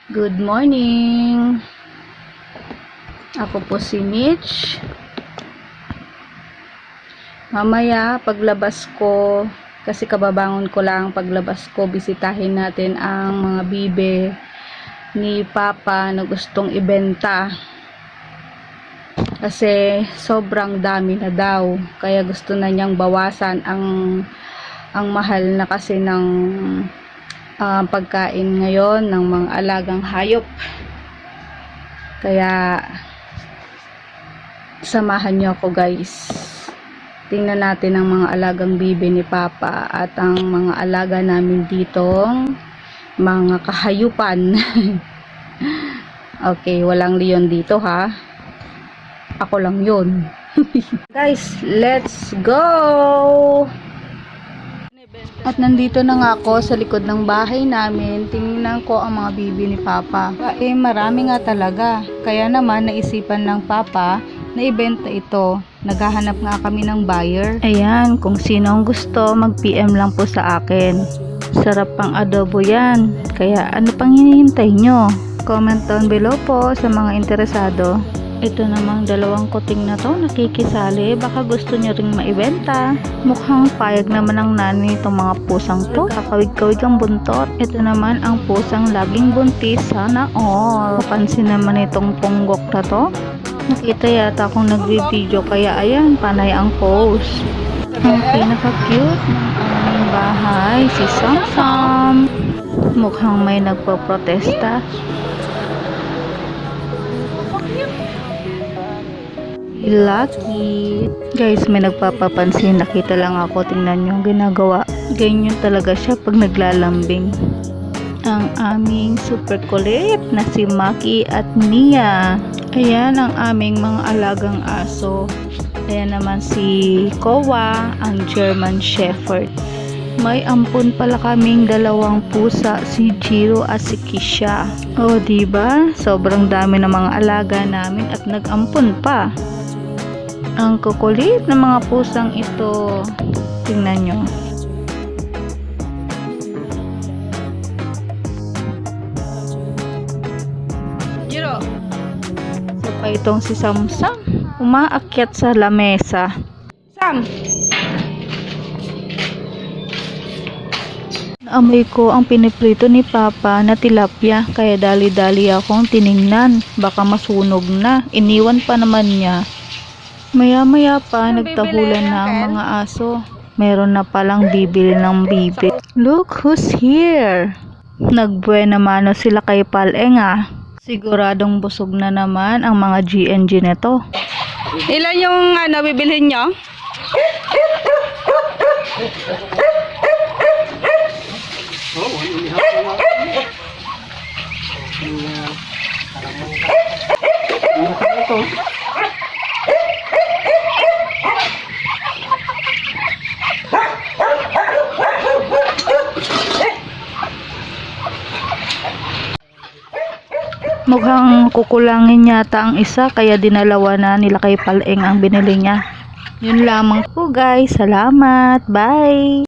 Good morning. Ako po si Mitch. Mamaya paglabas ko, kasi kababangon ko lang, paglabas ko bisitahin natin ang mga bibe ni Papa na gustong ibenta. Kasi sobrang dami na daw, kaya gusto na niyang bawasan ang mahal na kasi ng pagkain ngayon ng mga alagang hayop. Kaya samahan niyo ako, guys. Tingnan natin ang mga alagang bibe ni Papa at ang mga alaga namin ditong mga kahayupan. Okay, walang leon dito ha. Ako lang yun. Guys, let's go! At nandito na nga ako sa likod ng bahay namin. Tingnan ko ang mga bibi ni Papa. Marami nga talaga. Kaya naman naisipan ng Papa na ibenta ito. Naghahanap nga kami ng buyer. Ayan, kung sino ang gusto, mag-PM lang po sa akin. Sarap pang adobo yan. Kaya ano pang hinihintay nyo? Comment down below po sa mga interesado. Ito namang dalawang kuting na to nakikisali, baka gusto nyo ring maibenta. Mukhang payag naman ang nanay itong mga pusang to. Kakawig-kawig ang buntot. Ito naman ang pusang laging buntis, sana all. Kapansin naman itong punggok na to. Nakita yata akong nagre-video, kaya ayan, panay ang pose. Ang pinaka-cute ng aming bahay, si Samsam. Mukhang may nagpo-protesta. Lucky. Guys, may nagpapapansin. Nakita lang ako. Tingnan nyo ang ginagawa. Ganyan talaga siya pag naglalambing. Ang aming super kulit na si Maki at Nia. Ayan ang aming mga alagang aso. Ayan naman si Kowa, ang German Shepherd. May ampun pala kaming dalawang pusa, si Jiro at si Kisha. O, diba? Sobrang dami ng mga alaga namin at nag-ampun pa. Ang kukulit ng mga pusang ito. Tingnan nyo. Jiro. So pa itong si Samsam. Umaakyat sa lamesa. Sam! Naamoy ko ang piniprito ni Papa na tilapia. Kaya dali-dali akong tiningnan. Baka masunog na. Iniwan pa naman niya. Maya-maya pa, nagtahulan na ang mga aso. Meron na palang bibili ng bibi. Look who's here! Nagbuena mano sila kay Paleng ah. Siguradong busog na naman ang mga GNG neto. Ilan yung bibilhin nyo? Mukhang kukulangin yata ang isa, kaya dinalawa na nila kay Paleng ang binili niya. Yun lamang po guys. Salamat. Bye!